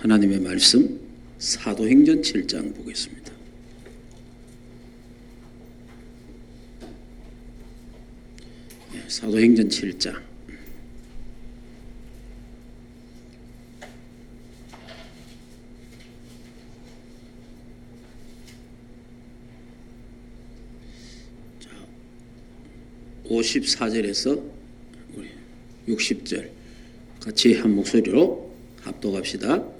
하나님의 말씀 사도행전 7장 보겠습니다. 사도행전 7장. 자, 54절에서 60절 같이 한 목소리로 합독합시다.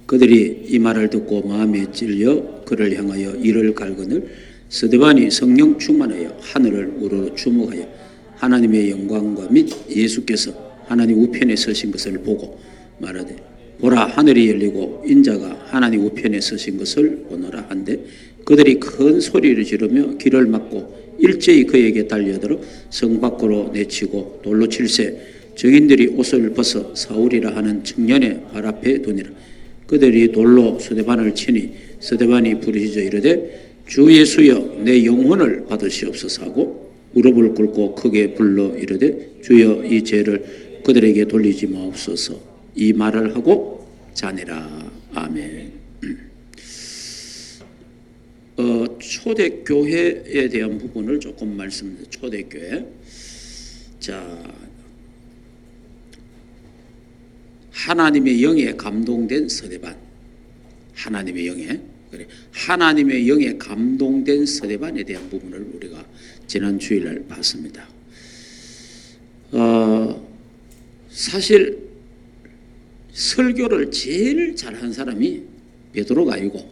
그들이 이 말을 듣고 마음에 찔려 그를 향하여 이를 갈거늘 스데반이 성령 충만하여 하늘을 우러러 주목하여 하나님의 영광과 및 예수께서 하나님 우편에 서신 것을 보고 말하되 보라 하늘이 열리고 인자가 하나님 우편에 서신 것을 보노라 한데 그들이 큰 소리를 지르며 길을 막고 일제히 그에게 달려들어 성 밖으로 내치고 돌로 칠세 증인들이 옷을 벗어 사울이라 하는 청년의 발 앞에 두니라. 그들이 돌로 스데반을 치니 스데반이 부르짖어 이르되 주 예수여 내 영혼을 받으시옵소서 하고 무릎을 꿇고 크게 불러 이르되 주여 이 죄를 그들에게 돌리지 마옵소서 이 말을 하고 자니라. 아멘. 초대교회에 대한 부분을 조금 말씀드립니다. 초대교회. 자, 하나님의 영에 감동된 스데반. 하나님의 영에. 그래. 하나님의 영에 감동된 스데반에 대한 부분을 우리가 지난 주일날 봤습니다. 사실 설교를 제일 잘한 사람이 베드로가 아니고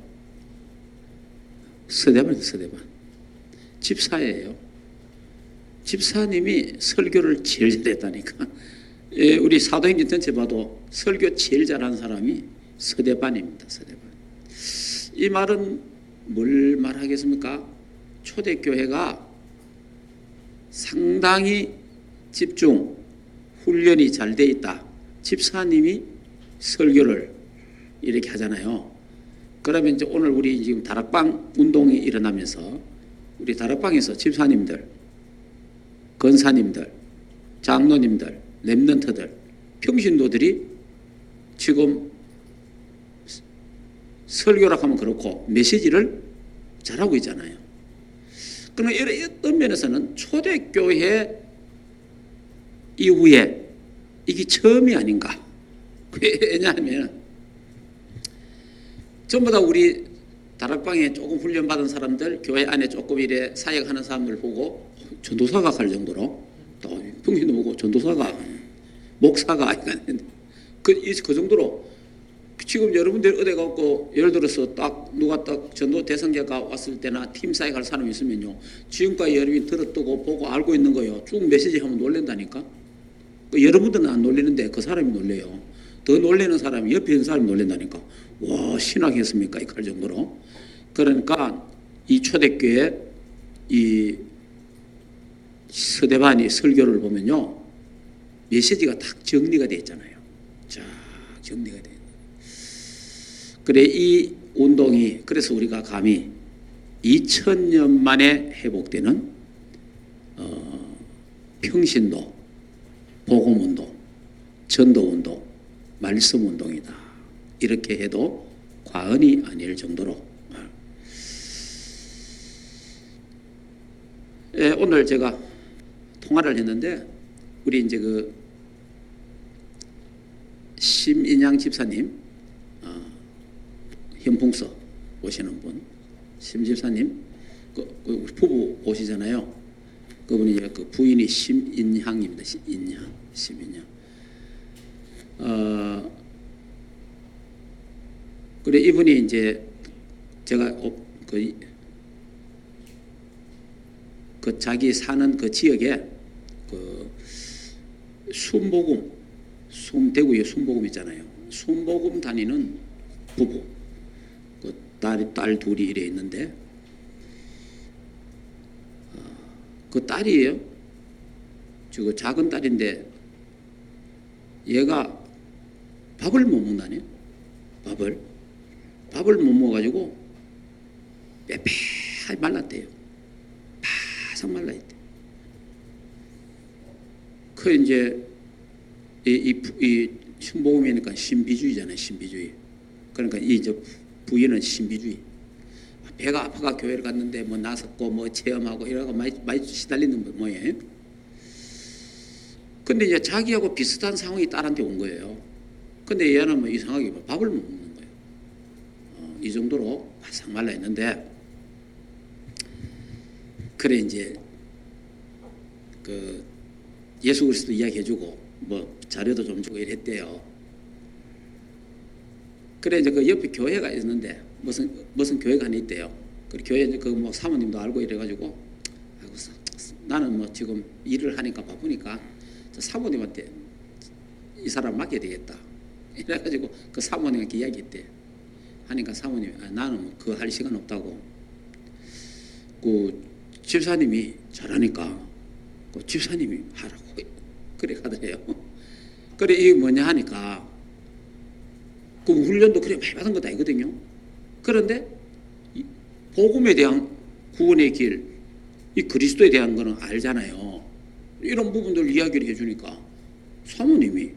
스데반이에요. 스데반. 집사예요. 집사님이 설교를 제일 잘했다니까. 우리 사도행전 전체 봐도 설교 제일 잘한 사람이 스데반입니다. 스데반. 이 말은 뭘 말하겠습니까? 초대교회가 상당히 집중, 훈련이 잘 돼 있다. 집사님이 설교를 이렇게 하잖아요. 그러면 이제 오늘 우리 지금 다락방 운동이 일어나면서 우리 다락방에서 집사님들, 권사님들, 장로님들, 렘넌트들, 평신도들이 지금 설교라고 하면 그렇고 메시지를 잘하고 있잖아요. 그러나 어떤 면에서는 초대교회 이후에 이게 처음이 아닌가. 왜냐하면 전부 다 우리 다락방에 조금 훈련받은 사람들, 교회 안에 조금 이래 사역하는 사람들 보고 전도사가 갈 정도로 또 평신도 보고 전도사가 목사가 그 정도로 지금 여러분들 어디 가고 예를 들어서 딱 누가 딱 전도 대상자가 왔을 때나 팀 사역할 사람이 있으면요 지금까지 여러분이 들었고 보고 알고 있는 거요 쭉 메시지 하면 놀란다니까. 여러분들은 안 놀리는데 그 사람이 놀래요. 더 놀래는 사람이 옆에 있는 사람이 놀란다니까. 와 신학했습니까? 할 정도로. 그러니까 이 초대교회 이 스데반이 설교를 보면요 메시지가 딱 정리가 되어 있잖아요. 자 정리가 되어 있어요. 그래 이 운동이 그래서 우리가 감히 2000년 만에 회복되는 평신도, 복음운동, 전도운동, 말씀운동이다. 이렇게 해도 과언이 아닐 정도로. 오늘 제가 통화를 했는데 우리 이제 그 심인양 집사님 현풍서 오시는 분, 심 집사님, 그 부부 오시잖아요. 그분이 그 부인이 심인향입니다. 심인향. 그래 이분이 이제 제가 그 자기 사는 그 지역에 그 순복음, 대구에 순복음 있잖아요. 순복음 다니는 부부. 딸 둘이 이래 있는데 그 딸이에요. 저 작은 딸인데 얘가 밥을 못 먹나네요. 밥을 못 먹어가지고 빼빼하게 말랐대요. 바삭 말라있대. 그 이제 이 순복음이니까 신비주의잖아요. 신비주의. 그러니까 이 이제 부인은 신비주의. 배가 아파가 교회를 갔는데 뭐 나섰고 뭐 체험하고 이러고 많이 시달리는 모양이에요. 근데 이제 자기하고 비슷한 상황이 딸한테 온 거예요. 근데 얘는 뭐 이상하게 밥을 못 먹는 거예요. 이 정도로 바싹 말라 있는데, 그래 이제 그 예수 그리스도 이야기해주고 뭐 자료도 좀 주고 이랬대요. 그래 이제 그 옆에 교회가 있는데 무슨 교회가 하나 있대요. 그 교회 그 뭐 사모님도 알고 이래가지고, 아이고, 나는 뭐 지금 일을 하니까 바쁘니까 저 사모님한테 이 사람 맡겨야 되겠다. 이래가지고 그 사모님한테 이야기했대. 하니까 사모님이 나는 뭐 그거 할 시간 없다고. 그 집사님이 잘하니까 그 집사님이 하라고 그래 하더래요. 그래 이게 뭐냐 하니까 그 훈련도 그래 많이 받은 것도 아니거든요. 그런데 복음에 대한 구원의 길, 이 그리스도에 대한 거는 알잖아요. 이런 부분들 이야기를 해주니까 사모님이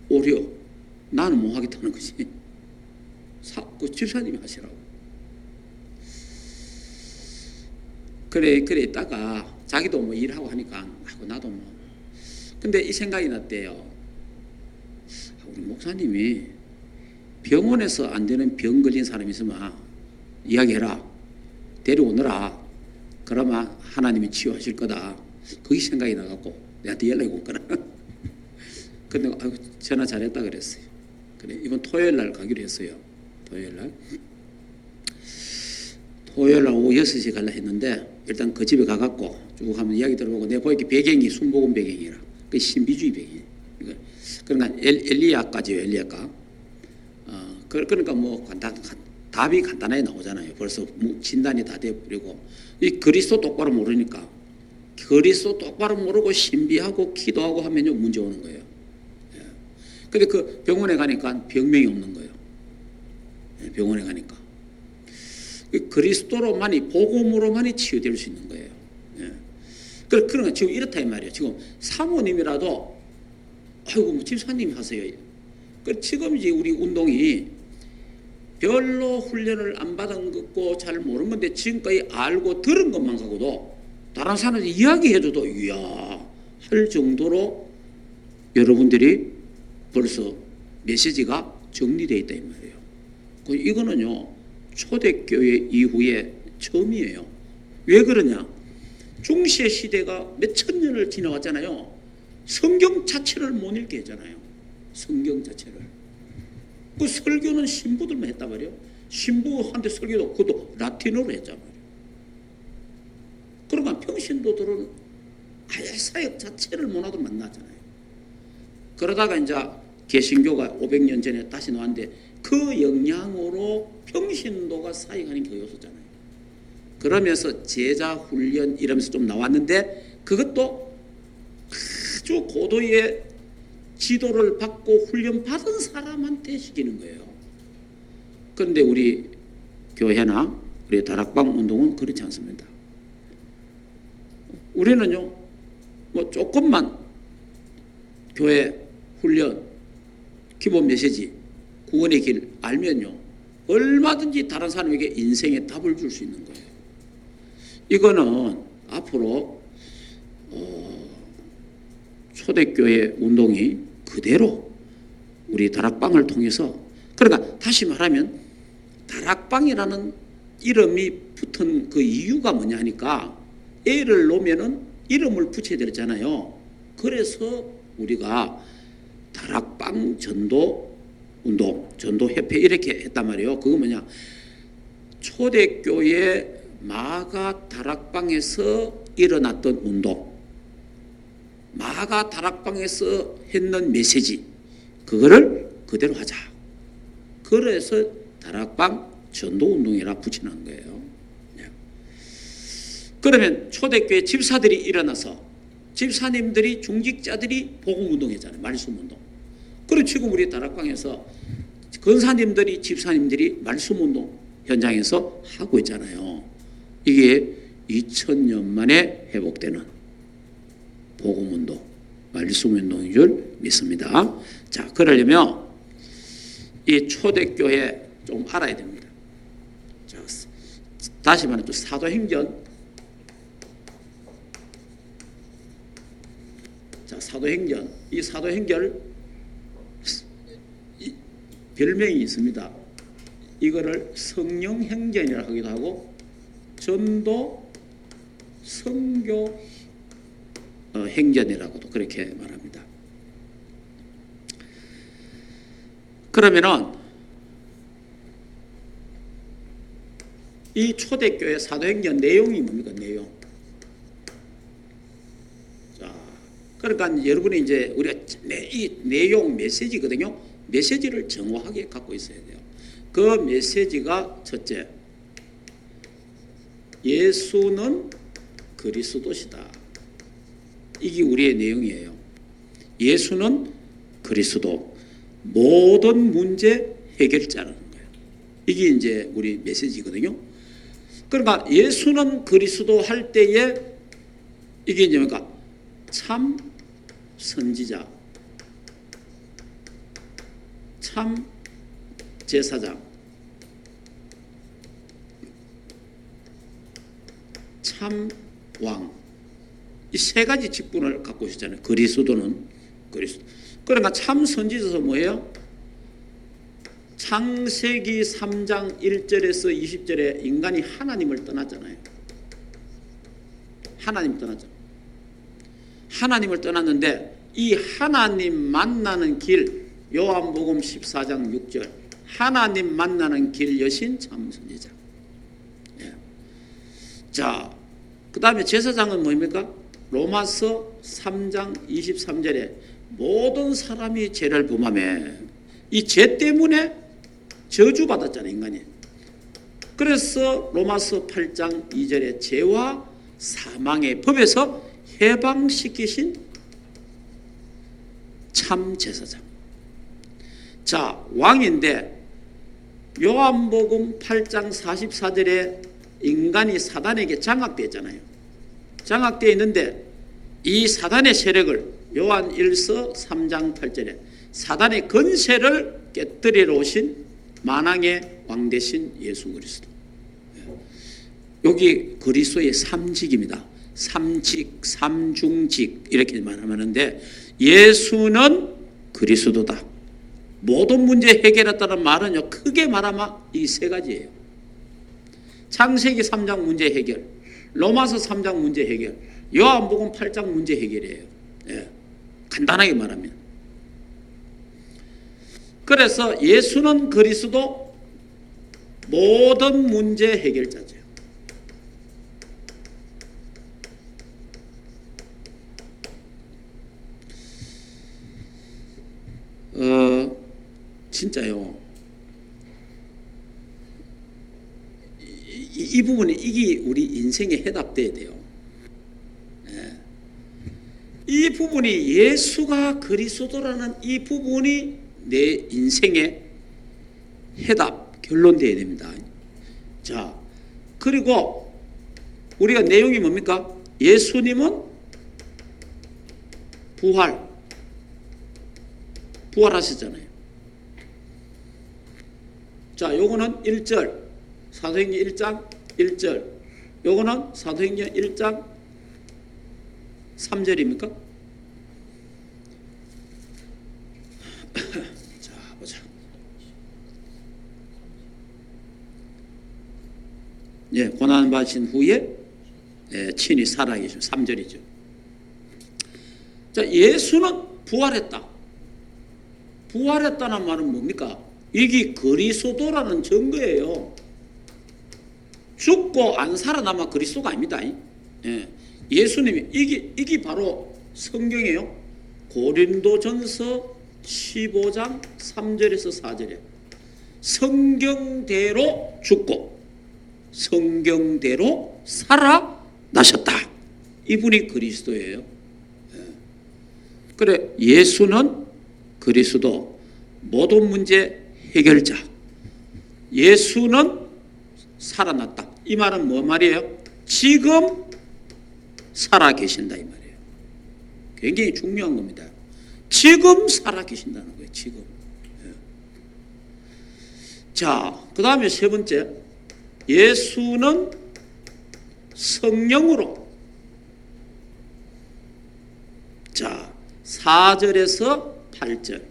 오히려 나는 못 하겠다는 거지. 그 집사님이 하시라고. 그래 있다가 자기도 뭐 일하고 하니까 나도 뭐. 근데 이 생각이 났대요. 우리 목사님이 병원에서 안 되는 병 걸린 사람이 있으면 이야기해라. 데려오너라. 그러면 하나님이 치유하실 거다. 그게 생각이 나갖고 내한테 연락이 온 거라. 근데 전화 잘했다 그랬어요. 그래 이번 토요일 날 가기로 했어요. 토요일 날 오후 6시에 가려 했는데 일단 그 집에 가갖고 쭉 한번 이야기 들어보고 내가 보니까 배경이 순복음 배경이라. 그 신비주의 배경. 그러니까 엘리야까지요. 엘리야가. 그러니까 뭐 답이 간단하게 나오잖아요. 벌써 진단이 다 돼버리고 이 그리스도 똑바로 모르니까 그리스도 똑바로 모르고 신비하고 기도하고 하면요 문제 오는 거예요. 근데 그 병원에 가니까 병명이 없는 거예요. 병원에 가니까 그리스도로만이 복음으로만이 치유될 수 있는 거예요. 그러니까 지금 이렇다 이 말이에요. 지금 사모님이라도 아이고 뭐 집사님이 하세요. 지금 이제 우리 운동이 별로 훈련을 안 받은 것고 잘 모르는 건데 지금까지 알고 들은 것만 가고도 다른 사람한테 이야기해줘도 이야 할 정도로 여러분들이 벌써 메시지가 정리되어 있다 이 말이에요. 이거는요 초대교회 이후에 처음이에요. 왜 그러냐? 중세 시대가 몇천 년을 지나왔잖아요. 성경 자체를 못 읽게 했잖아요. 성경 자체를. 그 설교는 신부들만 했단 말이에요. 신부한테 설교도 그것도 라틴어로 했단 말이에요. 그러니까 평신도들은 아예 사역 자체를 못하도 만났잖아요. 그러다가 이제 개신교가 500년 전에 다시 나왔는데 그 영향으로 평신도가 사역하는 교회였었잖아요. 그러면서 제자 훈련 이러면서 좀 나왔는데 그것도 아주 고도의 지도를 받고 훈련 받은 사람한테 시키는 거예요. 그런데 우리 교회나 우리 다락방 운동은 그렇지 않습니다. 우리는요 뭐 조금만 교회 훈련 기본 메시지 구원의 길 알면요 얼마든지 다른 사람에게 인생의 답을 줄 수 있는 거예요. 이거는 앞으로 초대교회 운동이 그대로 우리 다락방을 통해서, 그러니까 다시 말하면 다락방이라는 이름이 붙은 그 이유가 뭐냐 하니까 애를 놓으면은 이름을 붙여야 되잖아요. 그래서 우리가 다락방 전도 운동, 전도협회 이렇게 했단 말이에요. 그거 뭐냐? 초대교회 마가 다락방에서 일어났던 운동, 마가 다락방에서 했는 메시지, 그거를 그대로 하자. 그래서 다락방 전도운동이라 붙여놓은 거예요. 그러면 초대교회 집사들이 일어나서 집사님들이 중직자들이 복음운동했잖아요. 말씀운동. 그리고 지금 우리 다락방에서 권사님들이 집사님들이 말씀운동 현장에서 하고 있잖아요. 이게 2000년 만에 회복되는 복음운동, 말씀운동인 줄 믿습니다. 자, 그러려면 이 초대교회 좀 알아야 됩니다. 자, 다시 말해 또 사도행전. 자, 사도행전. 이 사도행전 별명이 있습니다. 이거를 성령행전이라고 하기도 하고 전도 선교 행전이라고도 그렇게 말합니다. 그러면은 이 초대교회 사도행전 내용이 뭡니까? 내용. 자, 그러니까 여러분이 이제 우리가 이 내용 메시지거든요. 메시지를 정확하게 갖고 있어야 돼요. 그 메시지가 첫째, 예수는 그리스도시다. 이게 우리의 내용이에요. 예수는 그리스도, 모든 문제 해결자라는 거예요. 이게 이제 우리 메시지거든요. 그러니까 예수는 그리스도 할 때에 이게 이제 뭡니까? 참 선지자, 참 제사장, 참 왕, 이 세 가지 직분을 갖고 있잖아요. 그리스도는 그리스도. 그러니까 참 선지자서 뭐예요? 창세기 3장 1절에서 20절에 인간이 하나님을 떠났잖아요. 하나님 떠났잖아요. 하나님을 떠났는데 이 하나님 만나는 길, 요한복음 14장 6절, 하나님 만나는 길 여신 참 선지자. 예. 자, 그 다음에 제사장은 뭡니까? 로마서 3장 23절에 모든 사람이 죄를 범하며 이 죄 때문에 저주받았잖아요, 인간이. 그래서 로마서 8장 2절에 죄와 사망의 법에서 해방시키신 참 제사장. 자, 왕인데 요한복음 8장 44절에 인간이 사단에게 장악되었잖아요. 장악되어 있는데 이 사단의 세력을 요한 1서 3장 8절에 사단의 건세를 깨뜨리러 오신 만왕의 왕 되신 예수 그리스도. 여기 그리스도의 삼직입니다. 삼직, 삼중직 이렇게 말하는데 예수는 그리스도다. 모든 문제 해결했다는 말은요, 크게 말하면 이 세 가지예요. 창세기 3장 문제 해결, 로마서 3장 문제 해결, 요한복음 8장 문제 해결이에요. 예. 간단하게 말하면. 그래서 예수는 그리스도, 모든 문제 해결자죠. 진짜요. 이 부분이 이게 우리 인생에 해답돼야 돼요. 네. 이 부분이 예수가 그리스도라는 이 부분이 내 인생의 해답, 결론돼야 됩니다. 자, 그리고 우리가 내용이 뭡니까? 예수님은 부활하셨잖아요. 자, 요거는 1절, 사도행전 1장 1절. 요거는 사도행전 1장 3절입니까? 자, 보자. 예, 고난 받으신 후에 친히 살아계신 3절이죠. 자, 예수는 부활했다. 부활했다는 말은 뭡니까? 이게 그리스도라는 증거예요. 죽고 안 살아남아 그리스도가 아닙니다. 예. 예수님이 이게 바로 성경이에요. 고린도전서 15장 3절에서 4절에 성경대로 죽고 성경대로 살아나셨다. 이분이 그리스도예요. 예. 그래, 예수는 그리스도, 모든 문제 해결자. 예수는 살아났다. 이 말은 뭐 말이에요? 지금 살아계신다 이 말이에요. 굉장히 중요한 겁니다. 지금 살아계신다는 거예요. 지금. 자, 그 다음에 세 번째, 예수는 성령으로. 자, 4절에서 8절.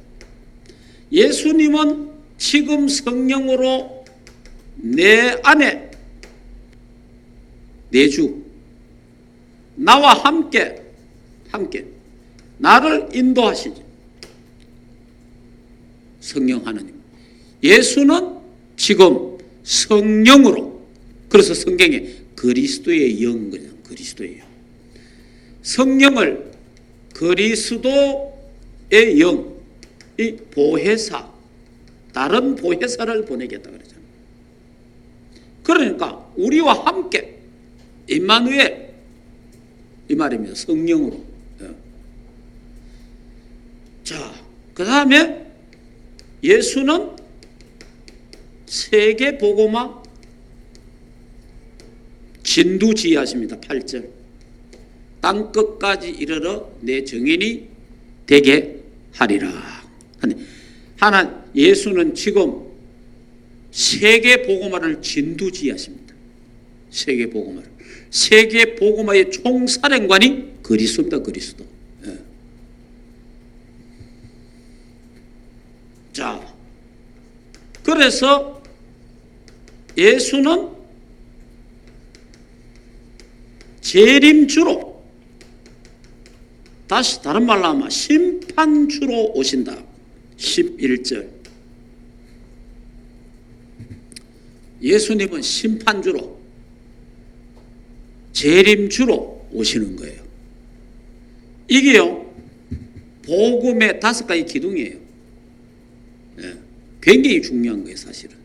예수님은 지금 성령으로 내 안에 내주 나와 함께 나를 인도하시지. 성령 하나님. 예수는 지금 성령으로, 그래서 성경에 그리스도의 영, 그냥 그리스도의 영. 성령을 그리스도의 영, 이 보혜사, 다른 보혜사를 보내겠다 그러잖아요. 그러니까 우리와 함께 임마누엘, 이 말입니다. 성령으로. 자, 그 다음에 예수는 세계 복음화 진두지휘하십니다. 8절. 땅 끝까지 이르러 내 증인이 되게 하리라. 하나, 예수는 지금 세계 복음화를 진두지휘하십니다. 세계 복음화를. 세계 복음화의 총사령관이 그리스도입니다. 그리스도. 예. 자, 그래서 예수는 재림주로, 다시 다른 말로 하면 심판주로 오신다. 11절. 예수님은 심판주로, 재림주로 오시는 거예요. 이게요, 복음의 5가지 기둥이에요. 예, 굉장히 중요한 거예요, 사실은.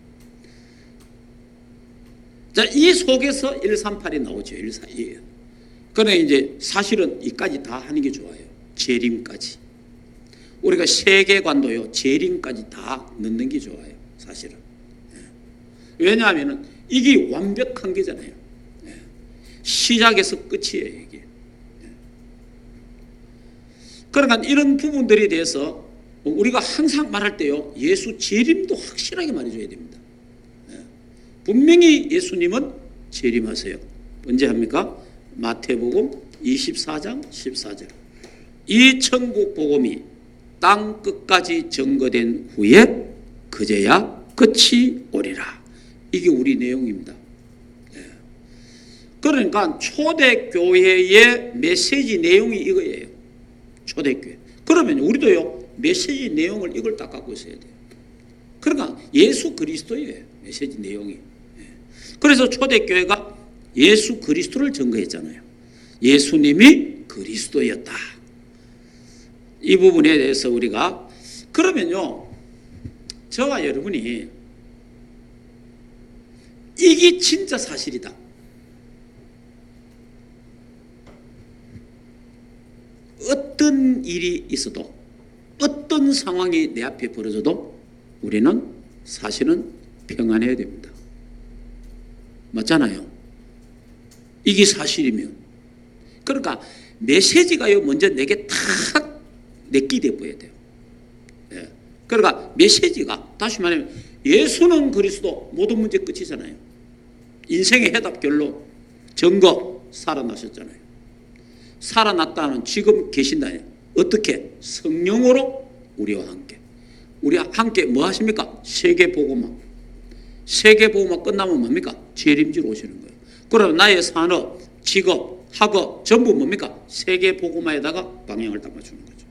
자, 이 속에서 138이 나오죠. 142예요. 그러나 이제 사실은 이까지 다 하는 게 좋아요. 재림까지. 우리가 세계관도요, 재림까지 다 넣는 게 좋아요. 사실은. 왜냐하면 이게 완벽한 게잖아요. 시작에서 끝이에요, 이게. 그러니까 이런 부분들에 대해서 우리가 항상 말할 때요, 예수 재림도 확실하게 말해줘야 됩니다. 분명히 예수님은 재림하세요. 언제 합니까? 마태복음 24장 14절. 이 천국 복음이 땅 끝까지 증거된 후에 그제야 끝이 오리라. 이게 우리 내용입니다. 그러니까 초대교회의 메시지 내용이 이거예요. 초대교회. 그러면 우리도요, 메시지 내용을 이걸 딱 갖고 있어야 돼요. 그러니까 예수 그리스도예요. 메시지 내용이. 그래서 초대교회가 예수 그리스도를 증거했잖아요. 예수님이 그리스도였다. 이 부분에 대해서 우리가, 그러면요, 저와 여러분이 이게 진짜 사실이다. 어떤 일이 있어도, 어떤 상황이 내 앞에 벌어져도 우리는 사실은 평안해야 됩니다. 맞잖아요. 이게 사실이면. 그러니까 메시지가요, 먼저 내게 탁 내끼게 보여야 돼요. 예. 그러니까 메시지가, 다시 말하면 예수는 그리스도, 모든 문제 끝이잖아요. 인생의 해답, 결론, 증거, 살아나셨잖아요. 살아났다는 지금 계신다요. 어떻게? 성령으로 우리와 함께. 우리와 함께 뭐 하십니까? 세계복음화. 세계복음화 끝나면 뭡니까? 재림지로 오시는 거예요. 그럼 나의 산업, 직업, 학업 전부 뭡니까? 세계복음화에다가 방향을 딱 맞추는 거죠.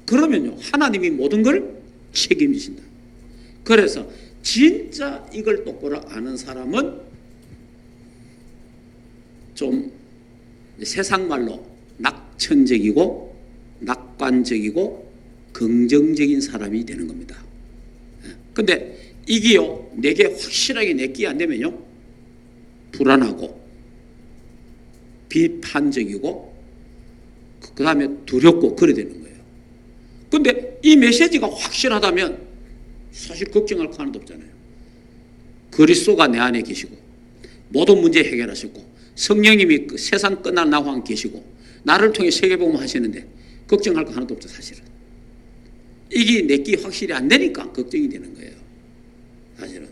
그러면요, 하나님이 모든 걸 책임지신다. 그래서 진짜 이걸 똑바로 아는 사람은 좀 세상 말로 낙천적이고 낙관적이고 긍정적인 사람이 되는 겁니다. 근데 이게요, 내게 확실하게 내끼 안 되면요, 불안하고 비판적이고 그 다음에 두렵고 그래 되는 거예요. 근데 이 메시지가 확실하다면 사실 걱정할 거 하나도 없잖아요. 그리스도가 내 안에 계시고 모든 문제 해결하셨고 성령님이 그 세상 끝날 나와 함께 계시고 나를 통해 세계복음 하시는데 걱정할 거 하나도 없죠. 사실은 이게 내끼 확실히 안 되니까 걱정이 되는 거예요. 사실은.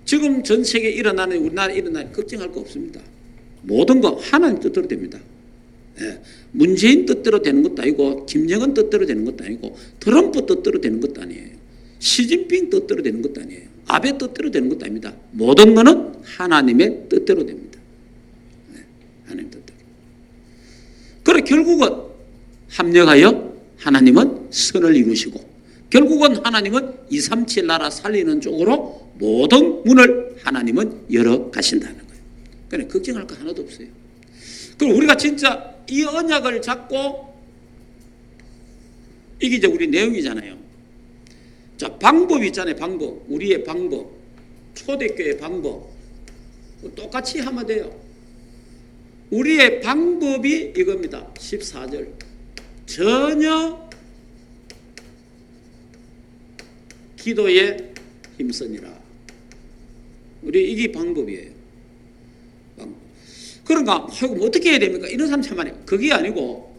지금 전 세계에 일어나는 우리나라에 일어나는 걱정할 거 없습니다. 모든 거 하나님 뜻대로 됩니다. 문재인 뜻대로 되는 것도 아니고 김정은 뜻대로 되는 것도 아니고 트럼프 뜻대로 되는 것도 아니에요. 시진핑 뜻대로 되는 것도 아니에요. 아베 뜻대로 되는 것도 아닙니다. 모든 것은 하나님의 뜻대로 됩니다. 하나님 뜻대로. 그래 결국은 합력하여 하나님은 선을 이루시고 결국은 하나님은 237 나라 살리는 쪽으로 모든 문을 하나님은 열어 가신다는 거예요. 그러니까 걱정할 거 하나도 없어요. 그럼 우리가 진짜 이 언약을 잡고 이게 이제 우리 내용이잖아요. 자, 방법이 있잖아요. 방법. 우리의 방법. 초대교회 방법. 똑같이 하면 돼요. 우리의 방법이 이겁니다. 14절. 전혀 기도에 힘쓰니라. 우리 이게 방법이에요. 방법. 그러니까 그럼 어떻게 해야 됩니까? 이런 사람 참 많아요. 그게 아니고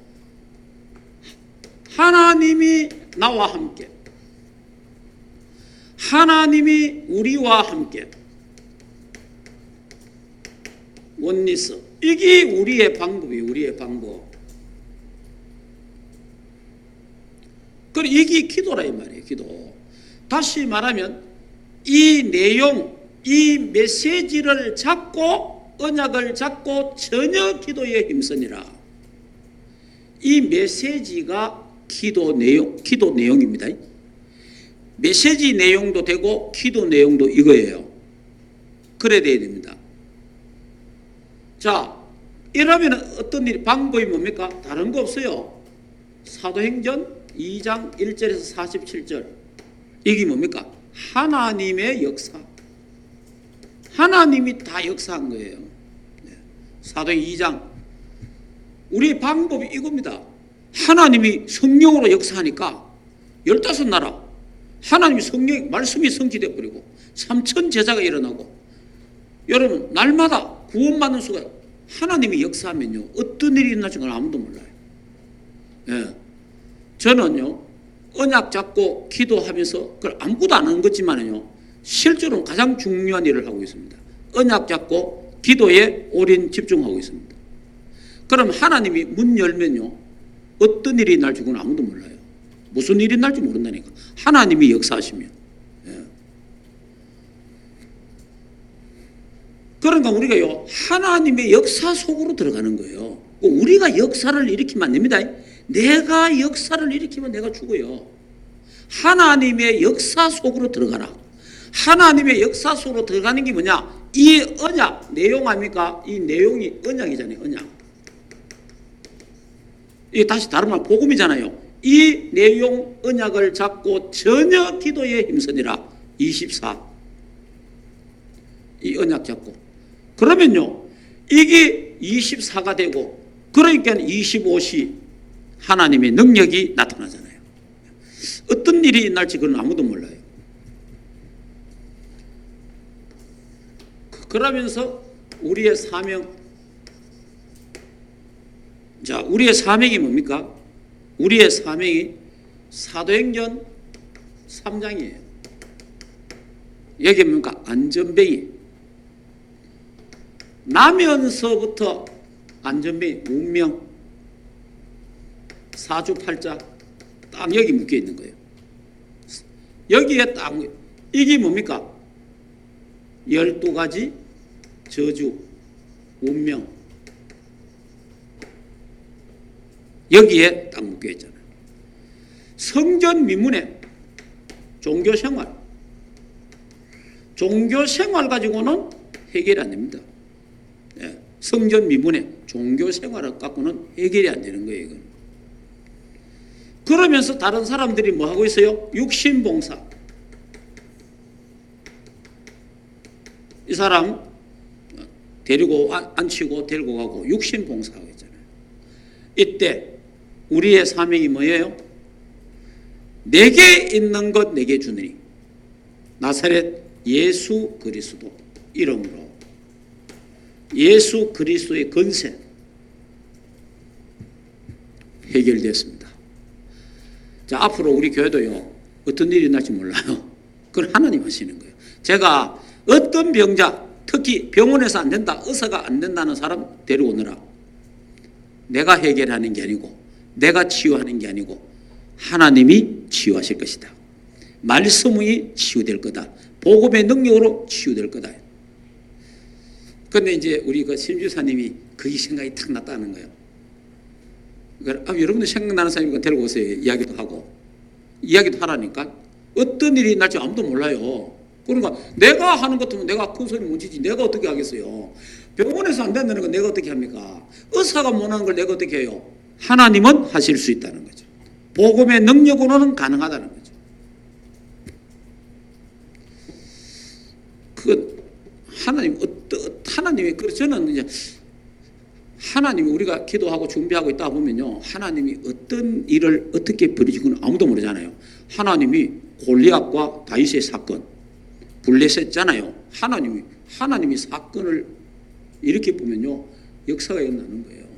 하나님이 나와 함께 하나님이 우리와 함께 원리스 이게 우리의 방법이에요. 우리의 방법. 그래 이게 기도라 이 말이에요. 기도. 다시 말하면 이 내용 이 메시지를 잡고 언약을 잡고 전혀 기도에 힘쓰니라. 이 메시지가 기도 내용입니다. 메시지 내용도 되고 기도 내용도 이거예요. 그래야 됩니다. 자, 이러면 어떤 일이 방법이 뭡니까? 다른 거 없어요. 사도행전 2장 1절에서 47절 이게 뭡니까? 하나님의 역사. 하나님이 다 역사한 거예요. 사도행 2장 우리의 방법이 이겁니다. 하나님이 성령으로 역사하니까 15나라 하나님이 성령 말씀이 성취되어 버리고 3천 제자가 일어나고 여러분 날마다 구원받는 수가 하나님이 역사하면요 어떤 일이 일어날지 아무도 몰라요. 예. 저는요 언약 잡고 기도하면서 그걸 아무것도 안 하는 거지만요 실제로 가장 중요한 일을 하고 있습니다. 언약 잡고 기도에 올인 집중하고 있습니다. 그럼 하나님이 문 열면요 어떤 일이 날지 그건 아무도 몰라요. 무슨 일이 날지 모른다니까. 하나님이 역사하시면. 예. 그러니까 우리가요 하나님의 역사 속으로 들어가는 거예요. 우리가 역사를 일으키면 안 됩니다. 내가 역사를 일으키면 내가 죽어요. 하나님의 역사 속으로 들어가라. 하나님의 역사 속으로 들어가는 게 뭐냐? 이 언약 내용 아닙니까? 이 내용이 언약이잖아요. 언약. 이게 다시 다른 말 복음이잖아요. 이 내용 언약을 잡고 전혀 기도에 힘쓰니라. 24. 이 언약 잡고. 그러면요. 이게 24가 되고 그러니까 25시 하나님의 능력이 나타나잖아요. 어떤 일이 일어날지 그건 아무도 몰라요. 그러면서 우리의 사명. 자, 우리의 사명이 뭡니까? 우리의 사명이 사도행전 3장이에요. 여기 뭡니까? 안전뱅이. 나면서부터 안전뱅이, 운명, 사주팔자 딱 여기 묶여 있는 거예요. 여기에 딱 이게 뭡니까? 12가지 저주, 운명 여기에 딱 묶여 있잖아요. 성전 미문에 종교생활 가지고는 해결이 안 됩니다. 예, 성전 미문에 종교생활을 갖고는 해결이 안 되는 거예요. 이건. 그러면서 다른 사람들이 뭐 하고 있어요? 육신봉사. 이 사람 데리고 앉히고 데리고 가고 육신봉사하고 있잖아요. 이때 우리의 사명이 뭐예요? 내게 있는 것 내게 주느니 나사렛 예수 그리스도 이름으로 예수 그리스도의 권세 해결됐습니다. 자, 앞으로 우리 교회도요 어떤 일이 날지 몰라요. 그걸 하나님 하시는 거예요. 제가 어떤 병자, 특히 병원에서 안 된다, 의사가 안 된다는 사람 데려오느라 내가 해결하는 게 아니고 내가 치유하는 게 아니고 하나님이 치유하실 것이다. 말씀이 치유될 거다. 복음의 능력으로 치유될 거다. 그런데 이제 우리 그 심주사님이 그 생각이 탁 났다는 거예요. 그러니까 여러분들 생각나는 사람이니까 데리고 오세요. 이야기도 하고. 이야기도 하라니까. 어떤 일이 날지 아무도 몰라요. 그러니까 내가 하는 것 같으면 내가 큰 소리 못 치지. 내가 어떻게 하겠어요. 병원에서 안 된다는 건 내가 어떻게 합니까? 의사가 못하는 걸 내가 어떻게 해요. 하나님은 하실 수 있다는 거죠. 복음의 능력으로는 가능하다는 거죠. 그 하나님이 그래서 저는 이제 하나님이 우리가 기도하고 준비하고 있다 보면요, 하나님이 어떤 일을 어떻게 벌이시고는 아무도 모르잖아요. 하나님이 골리앗과 다윗의 사건 블레셋잖아요. 하나님이 사건을 이렇게 보면요, 역사가 일어나는 거예요.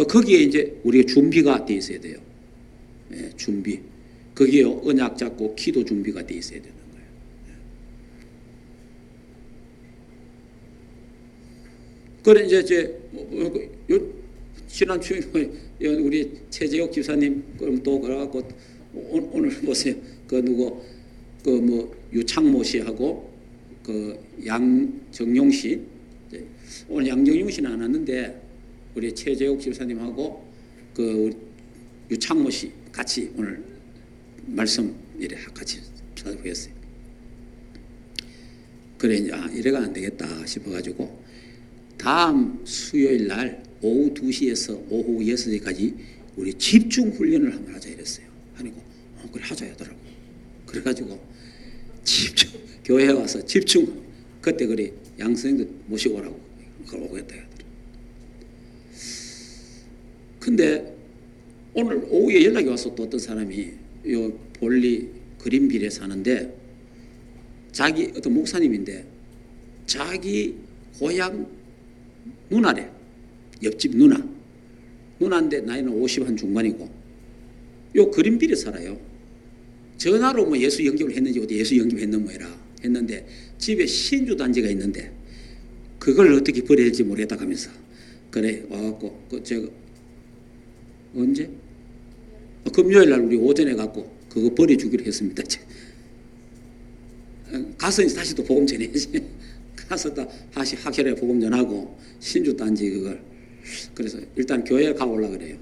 거기에 이제 우리가 준비가 돼 있어야 돼요. 예, 준비. 거기에 언약 잡고 기도 준비가 돼 있어야 되는 거예요. 그래 이제 지난 주에 우리 최재옥 집사님 그럼 또 그래갖고 오늘 보세요. 그 누구 그 뭐 유창모 씨하고 그 양정용 씨, 오늘 양정용 씨는 안 왔는데 우리 최재옥 집사님하고 그 유창모 씨 같이 오늘 말씀 이래 같이 찾아보겠어요. 그래 이제 이래가 안 되겠다 싶어가지고 다음 수요일 날 오후 2시에서 오후 6시까지 우리 집중 훈련을 한번 하자 이랬어요. 하니까 그래 하자 하더라고. 그래가지고 집중 교회에 와서 집중 그때 그래 양 선생도 모시고 오라고 그걸 오겠다 하더라고. 근데 오늘 오후에 연락이 와서 또 어떤 사람이 요 볼리 그린빌에 사는데 자기 어떤 목사님인데 자기 고향 누나래. 옆집 누나인데 나이는 50한 중반이고 요 그린빌에 살아요. 전화로 뭐 예수 영접을 했는지 어디 예수 영접했는 뭐라 했는데 집에 신주 단지가 있는데 그걸 어떻게 버려야 될지 모르겠다 하면서 그래 와갖고 그 제가 언제? 금요일 날 우리 오전에 갖고 그거 버려주기로 했습니다. 가서 다시 또 복음 전해야지. 가서 다시 학혈에 복음 전하고 신주 단지 그걸 그래서 일단 교회에 가보려고 그래요.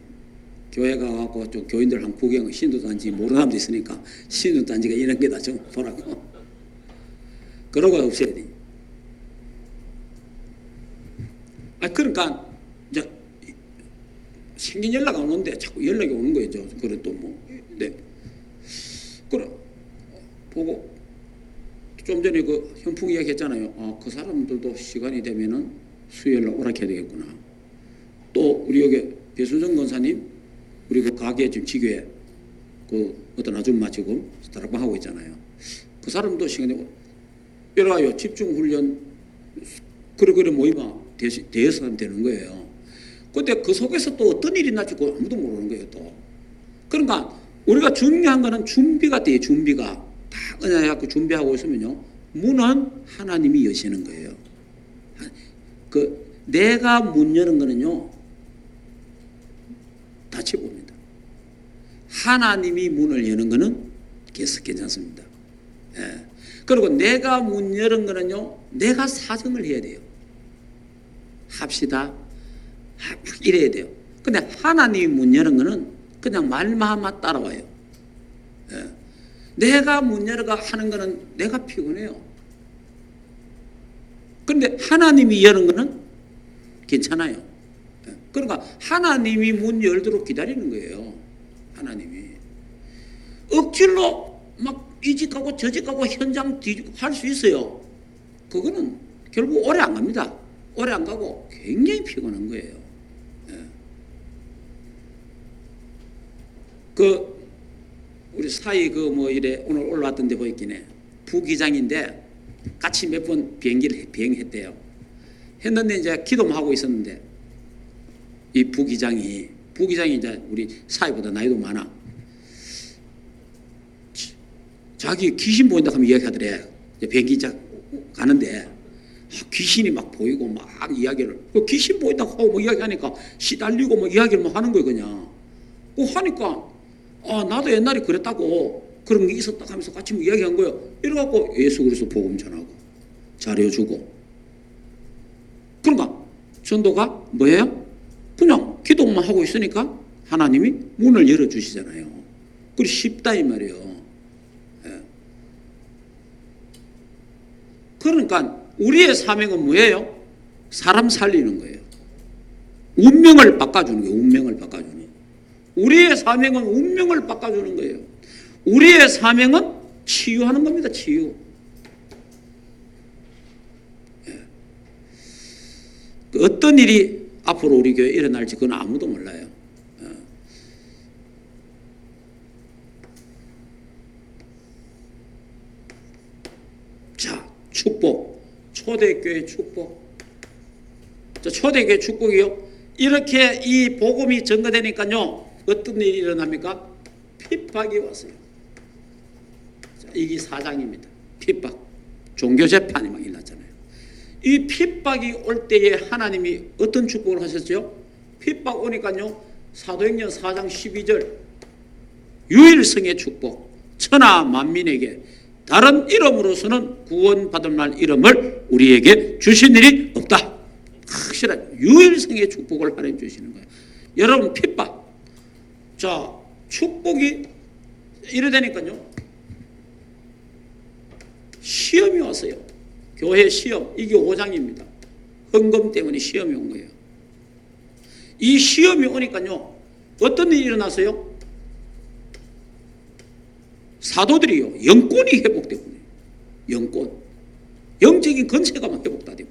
교회 가갖고 좀 교인들 한 구경 신주 단지 모르는 사람도 있으니까 신주 단지가 이런 게다 좀 보라고. 그러고 없애야 돼. 그러니까 이제 생긴 연락 안 오는데 자꾸 연락이 오는 거예요. 그래 또 뭐 네. 그래 보고 좀 전에 그 현풍 이야기 했잖아요. 그 사람들도 시간이 되면은 수요일날 오락해야 되겠구나. 또 우리 여기 배순정 권사님 우리 그 가게 지금 지교회 그 어떤 아줌마 지금 다락방 하고 있잖아요. 그 사람도 시간이 이래가요 집중훈련 그래 모이면 대여서 되는 거예요. 근데 그 속에서 또 어떤 일이 날지 아무도 모르는 거예요. 또 그러니까 우리가 중요한 거는 준비가 돼요. 준비가 다 은혜하고 준비하고 있으면요 문은 하나님이 여시는 거예요. 그 내가 문 여는 거는요 닫혀 봅니다. 하나님이 문을 여는 거는 계속 괜찮습니다. 예. 그리고 내가 문 여는 거는요 내가 사정을 해야 돼요. 합시다. 이래야 돼요. 근데 하나님이 문 여는 거는 그냥 말만 따라와요. 예. 내가 문 열어가 하는 거는 내가 피곤해요. 그런데 하나님이 여는 거는 괜찮아요. 그러니까 하나님이 문 열도록 기다리는 거예요. 하나님이. 억지로 막 이 집 가고 저 집 가고 현장 뒤지고 할 수 있어요. 그거는 결국 오래 안 갑니다. 오래 안 가고 굉장히 피곤한 거예요. 우리 사이 그 뭐 이래 오늘 올라왔던 데 보이긴 해. 부기장인데 같이 몇 번 비행기를 비행했대요. 했는데 이제 기도만 하고 있었는데 이 부기장이 이제 우리 사이보다 나이도 많아. 자기 귀신 보인다 하면 이야기하더래. 비행기 가는데 귀신이 막 보이고 막 이야기를, 귀신 보인다고 하고 뭐 이야기하니까 시달리고 뭐 이야기를 뭐 하는 거예요. 그냥 하니까 나도 옛날에 그랬다고, 그런 게 있었다 하면서 같이 뭐 이야기한 거예요. 이래갖고 예수 그리스도 복음 전하고 잘해주고. 그러니까 전도가 뭐예요? 그냥 기도만 하고 있으니까 하나님이 문을 열어주시잖아요. 그리고 쉽다 이 말이에요. 그러니까 우리의 사명은 뭐예요? 사람 살리는 거예요. 운명을 바꿔주는 거예요. 운명을 바꿔주는 거예요. 우리의 사명은 운명을 바꿔주는 거예요. 우리의 사명은 치유하는 겁니다. 치유. 어떤 일이 앞으로 우리 교회에 일어날지 그건 아무도 몰라요. 자, 축복. 초대교회 축복. 자, 초대교회 축복이요. 이렇게 이 복음이 전거되니까요, 어떤 일이 일어납니까? 핍박이 왔어요. 자, 이게 4장입니다. 핍박. 종교재판이 막 일어났잖아요. 이 핍박이 올 때에 하나님이 어떤 축복을 하셨죠? 핍박 오니까요, 사도행전 4장 12절 유일성의 축복, 천하 만민에게 다른 이름으로서는 구원받을 날 이름을 우리에게 주신 일이 없다. 확실한 유일성의 축복을 하나님 주시는 거예요. 여러분, 핍박. 자, 축복이 이래 되니까요, 시험이 왔어요. 교회 시험. 이게 5장입니다. 헌금 때문에 시험이 온 거예요. 이 시험이 오니까요, 어떤 일이 일어났어요? 사도들이요, 영권이 회복되고, 영권, 영적인 건세가 막 회복다 되고.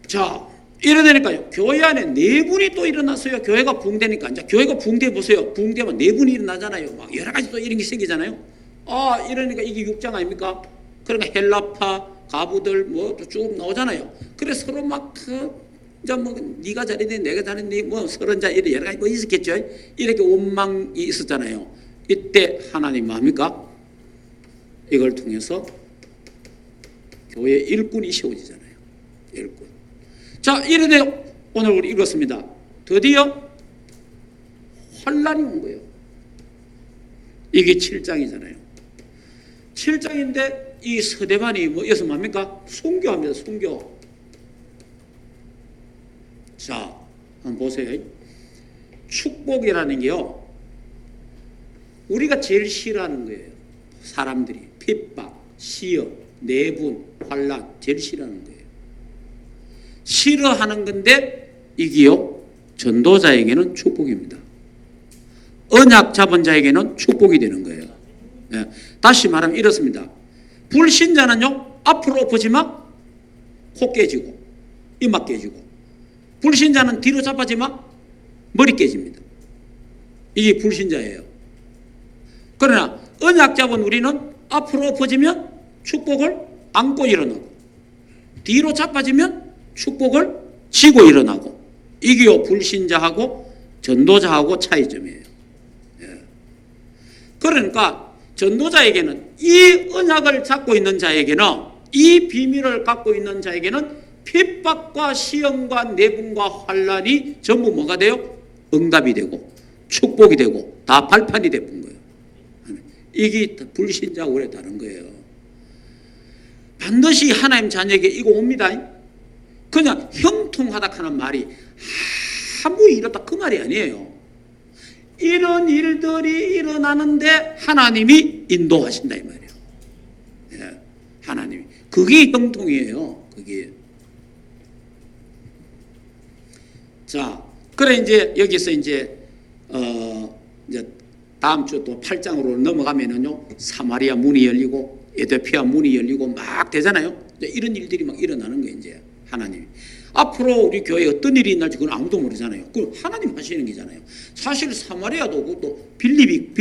자, 이래 되니까요, 교회 안에 내분이 또 일어났어요. 교회가 붕대니까. 이제 교회가 붕대 보세요. 붕대면 내분이 일어나잖아요. 막 여러 가지 또 이런 게 생기잖아요. 이러니까 이게 6장 아닙니까? 그러니까 헬라파, 가부들 뭐 쭉 나오잖아요. 그래 서로 막 이제 뭐 네가 잘했네, 내가 잘했네, 뭐 서른 자 이래 여러 가지 뭐 있었겠죠. 이렇게 원망이 있었잖아요. 이때 하나님 뭡니까? 이걸 통해서 교회 일꾼이 세워지잖아요. 일꾼. 자, 이래되 오늘 우리 읽었습니다. 드디어 환란이 온 거예요. 이게 7장이잖아요. 7장인데 이 서대반이 뭐여서 뭡니까? 순교합니다. 순교. 자, 한번 보세요. 축복이라는 게요, 우리가 제일 싫어하는 거예요. 사람들이 핍박, 시험, 내분, 환란 제일 싫어하는 거예요. 싫어하는 건데 이게요, 전도자에게는 축복입니다. 언약 잡은 자에게는 축복이 되는 거예요. 다시 말하면 이렇습니다. 불신자는요, 앞으로 엎어지면 코 깨지고 이마 깨지고, 불신자는 뒤로 잡아지면 머리 깨집니다. 이게 불신자예요. 그러나 언약 잡은 우리는 앞으로 엎어지면 축복을 안고 일어나고, 뒤로 잡아지면 축복을 쥐고 일어나고, 이게요 불신자하고 전도자하고 차이점이에요. 그러니까 전도자에게는, 이 언약을 잡고 있는 자에게는, 이 비밀을 갖고 있는 자에게는 핍박과 시험과 내분과 환란이 전부 뭐가 돼요? 응답이 되고 축복이 되고 다 발판이 되는 거예요. 이게 불신자하고 그래 다른 거예요. 반드시 하나님 자녀에게 이거 옵니다. 그냥 형통하다 하는 말이 아무 이렇다 그 말이 아니에요. 이런 일들이 일어나는데 하나님이 인도하신다 이 말이에요. 하나님이. 그게 형통이에요. 그게. 자, 그래 이제 여기서 이제 다음 주 또 8장으로 넘어가면은요, 사마리아 문이 열리고 에드피아 문이 열리고 막 되잖아요. 이런 일들이 막 일어나는 거예요. 이제 하나님이. 앞으로 우리 교회에 어떤 일이 있날지 그건 아무도 모르잖아요. 그건 하나님 하시는 거잖아요. 사실 사마리아도 그것도 빌립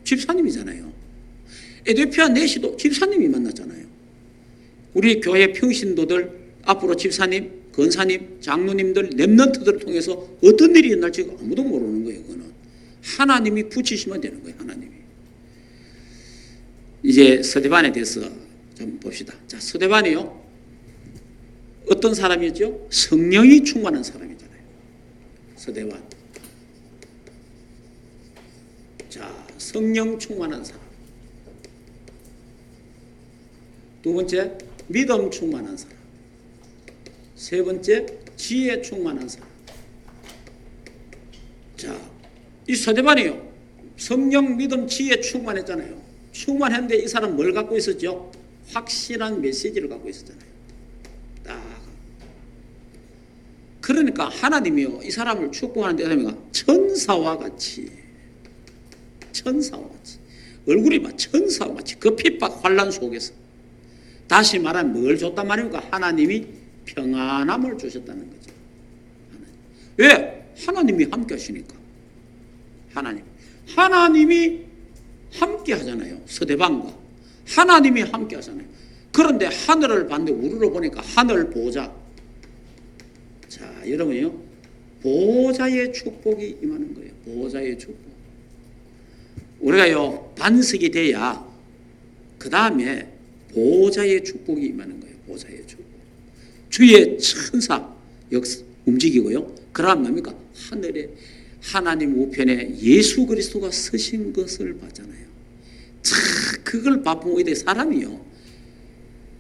집사님이잖아요. 에드피아 내시도 집사님이 만났잖아요. 우리 교회 평신도들 앞으로 집사님, 권사님, 장로님들, 렘넌트들을 통해서 어떤 일이 일어날지 아무도 모르는 거예요. 그거는 하나님이 붙이시면 되는 거예요. 하나님이. 이제 스데반에 대해서 좀 봅시다. 자, 스데반이요. 어떤 사람이었죠? 성령이 충만한 사람이잖아요. 스데반. 자, 성령 충만한 사람. 두 번째, 믿음 충만한 사람. 세 번째, 지혜 충만한 사람. 자, 이 스데반이요. 성령, 믿음, 지혜 충만했잖아요. 충만했는데 이 사람 뭘 갖고 있었죠? 확실한 메시지를 갖고 있었잖아요. 딱. 그러니까 하나님이요. 이 사람을 축복하는데 천사와 같이 얼굴이 막 천사와 같이 그 핍박 환난 속에서 다시 말하면 뭘 줬단 말입니까? 하나님이 평안함을 주셨다는 거죠. 왜? 하나님이 함께 하시니까. 하나님이 함께 하잖아요. 스데반과 하나님이 함께 하잖아요. 그런데 하늘을 봤는데 우르르 보니까 하늘 보호자. 자, 여러분요, 보호자의 축복이 임하는 거예요. 보호자의 축복. 우리가요, 반석이 돼야 그 다음에 보호자의 축복이 임하는 거예요. 보호자의 축복. 주의 천사 움직이고요. 그러면 뭡니까? 하늘에 하나님 우편에 예수 그리스도가 서신 것을 봤잖아요. 참 그걸 바쁜 이들 사람이요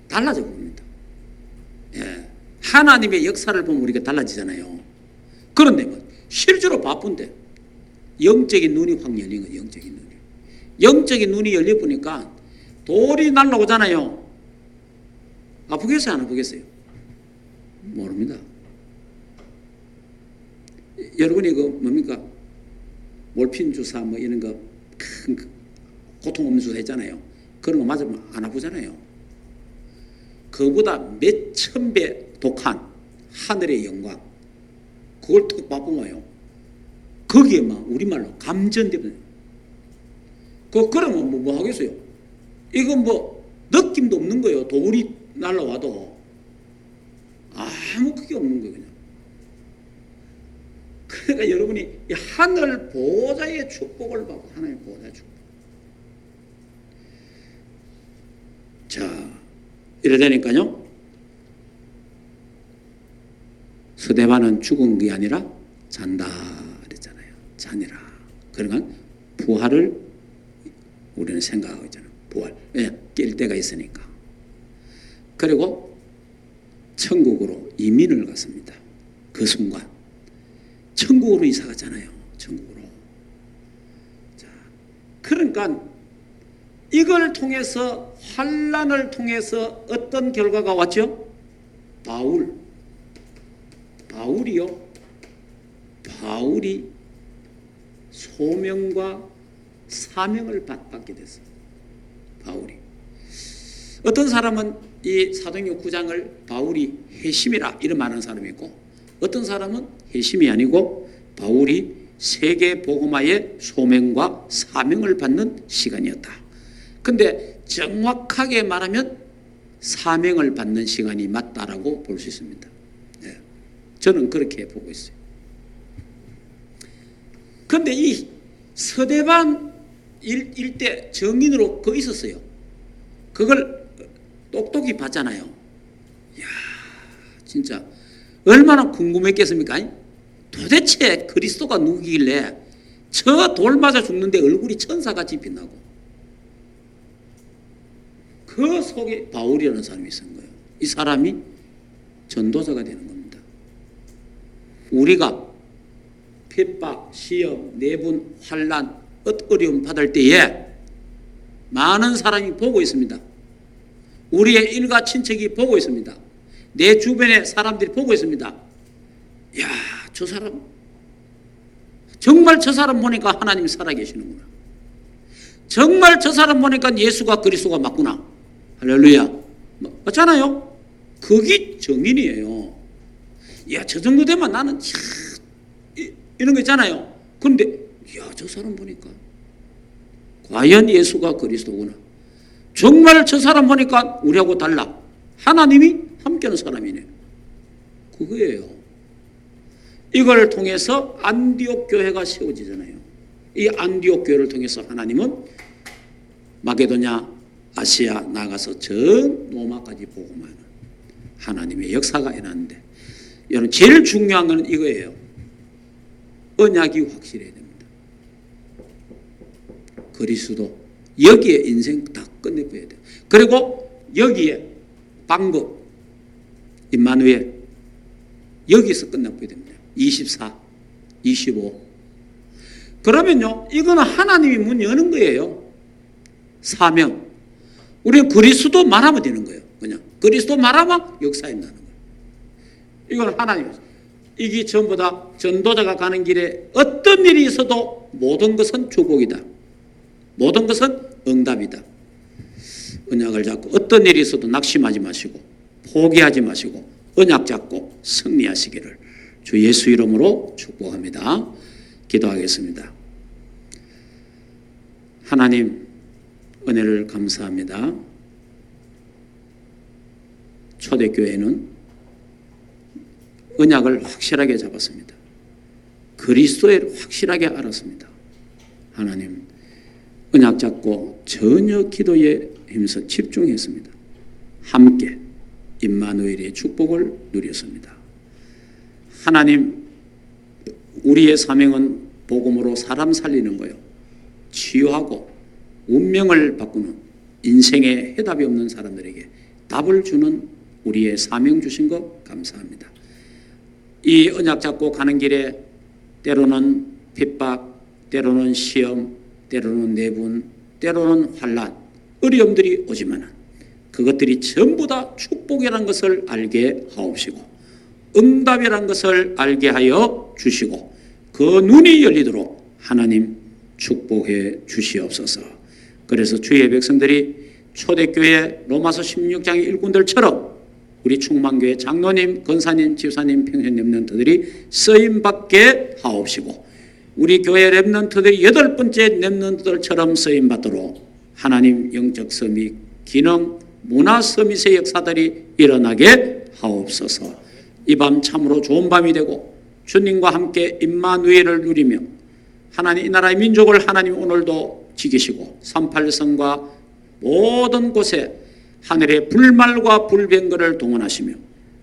달라져 봅니다. 예. 하나님의 역사를 보면 우리가 달라지잖아요. 그런데 뭐 실제로 바쁜데 영적인 눈이 확 열린 거예요. 영적인 눈이 열려 보니까 돌이 날라오잖아요. 아프겠어요? 안 아프겠어요? 모릅니다. 여러분이 그 뭡니까? 몰핀 주사 뭐 이런 거 큰 고통 없는 주사 했잖아요. 그런 거 맞으면 안 아프잖아요. 그보다 몇천 배 독한 하늘의 영광, 그걸 턱 맛보아요. 거기에 막 우리말로 감전되면 그러면 뭐 하겠어요? 이건 뭐 느낌도 없는 거예요. 돌이 날라와도 아무 그게 없는 거예요. 그냥. 그러니까 여러분이 이 하늘 보호자의 축복을 받고, 하나님 보호자의 축복. 자, 이래 되니까요. 스데반은 죽은 게 아니라 잔다 그랬잖아요. 자니라. 그러니까 부활을 우리는 생각하고 있잖아요. 부활. 왜? 깰 때가 있으니까. 그리고 천국으로 이민을 갔습니다. 그 순간. 천국으로 이사 갔잖아요. 천국으로. 자, 그러니까 이걸 통해서 환난을 통해서 어떤 결과가 왔죠? 바울이 소명과 사명을 받게 됐어요. 바울이. 어떤 사람은 이 사도행전 9장을 바울이 회심이라 이런 말하는 사람이 있고, 어떤 사람은 회심이 아니고 바울이 세계 복음화의 소명과 사명을 받는 시간이었다. 근데 정확하게 말하면 사명을 받는 시간이 맞다라고 볼 수 있습니다. 네. 저는 그렇게 보고 있어요. 그런데 이 스데반 일대 정인으로 그 있었어요. 그걸 똑똑히 봤잖아요. 이야, 진짜 얼마나 궁금했겠습니까? 도대체 그리스도가 누구길래 저 돌 맞아 죽는데 얼굴이 천사같이 빛나고, 그 속에 바울이라는 사람이 있었던 거예요. 이 사람이 전도자가 되는 겁니다. 우리가 핍박, 시험, 내분, 환난, 어려움 받을 때에 많은 사람이 보고 있습니다. 우리의 일가 친척이 보고 있습니다. 내 주변의 사람들이 보고 있습니다. 야, 저 사람 정말 저 사람 보니까 하나님이 살아계시는구나. 정말 저 사람 보니까 예수가 그리스도가 맞구나. 할렐루야. 맞잖아요. 그게 정인이에요. 야, 저 정도 되면 나는 이런 거 있잖아요. 그런데 야, 저 사람 보니까 과연 예수가 그리스도구나. 정말 저 사람 보니까 우리하고 달라. 하나님이 함께하는 사람이네. 그거예요. 이걸 통해서 안디옥 교회가 세워지잖아요. 이 안디옥 교회를 통해서 하나님은 마게도냐, 아시아 나가서 전 로마까지 복음하는 하나님의 역사가 일어났는데, 여러분 제일 중요한 것은 이거예요. 언약이 확실해야 됩니다. 그리스도 여기에 인생 다 끝내버려야 돼요. 그리고 여기에 방법 임마누엘 여기서 끝내버려야 됩니다. 24, 25. 그러면요, 이거는 하나님이 문 여는 거예요. 사명. 우리는 그리스도 말하면 되는 거예요. 그냥 그리스도 말하면 역사에 나는 거예요. 이건 하나님이죠. 이게 전부 다 전도자가 가는 길에 어떤 일이 있어도 모든 것은 축복이다. 모든 것은 응답이다. 언약을 잡고 어떤 일이 있어도 낙심하지 마시고 포기하지 마시고 언약 잡고 승리하시기를 주 예수 이름으로 축복합니다. 기도하겠습니다. 하나님 은혜를 감사합니다. 초대교회는 언약을 확실하게 잡았습니다. 그리스도를 확실하게 알았습니다. 하나님 언약 잡고 전혀 기도에 힘써 집중했습니다. 함께 임마누엘의 축복을 누렸습니다. 하나님 우리의 사명은 복음으로 사람 살리는 거요. 치유하고 운명을 바꾸는 인생에 해답이 없는 사람들에게 답을 주는 우리의 사명 주신 것 감사합니다. 이 언약 잡고 가는 길에 때로는 핍박, 때로는 시험, 때로는 내분, 때로는 환난, 어려움들이 오지만 그것들이 전부 다 축복이라는 것을 알게 하옵시고 응답이라는 것을 알게 하여 주시고 그 눈이 열리도록 하나님 축복해 주시옵소서. 그래서 주의 백성들이 초대교회 로마서 16장의 일꾼들처럼 우리 충만교회 장로님, 권사님, 집사님, 평신 렘넌트들이 쓰임받게 하옵시고 우리 교회 렘넌트들이 8번째 렘넌트들처럼 쓰임받도록 하나님 영적 서밋, 기능, 문화 서밋의 역사들이 일어나게 하옵소서. 이 밤 참으로 좋은 밤이 되고 주님과 함께 임마누엘을 누리며 하나님 이 나라의 민족을 하나님 오늘도 지키시고 38성과 모든 곳에 하늘의 불말과 불병거를 동원하시며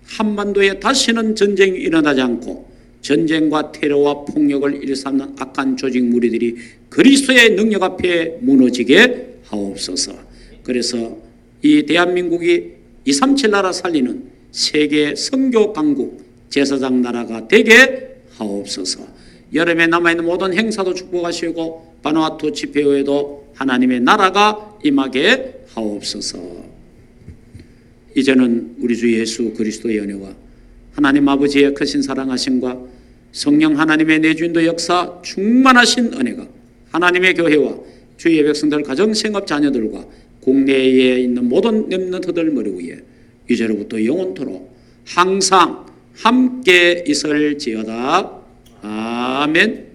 한반도에 다시는 전쟁이 일어나지 않고 전쟁과 테러와 폭력을 일삼는 악한 조직 무리들이 그리스도의 능력 앞에 무너지게 하옵소서. 그래서 이 대한민국이 237 나라 살리는 세계 선교 강국 제사장 나라가 되게 하옵소서. 여름에 남아있는 모든 행사도 축복하시고 바누아투 집회에도 하나님의 나라가 임하게 하옵소서. 이제는 우리 주 예수 그리스도의 은혜와 하나님 아버지의 크신 사랑하심과 성령 하나님의 내주인도 역사 충만하신 은혜가 하나님의 교회와 주의 백성들 가정 생업 자녀들과 국내에 있는 모든 렘넌트들 머리 위에 이제로부터 영원토록 항상 함께 있을지어다. 아멘.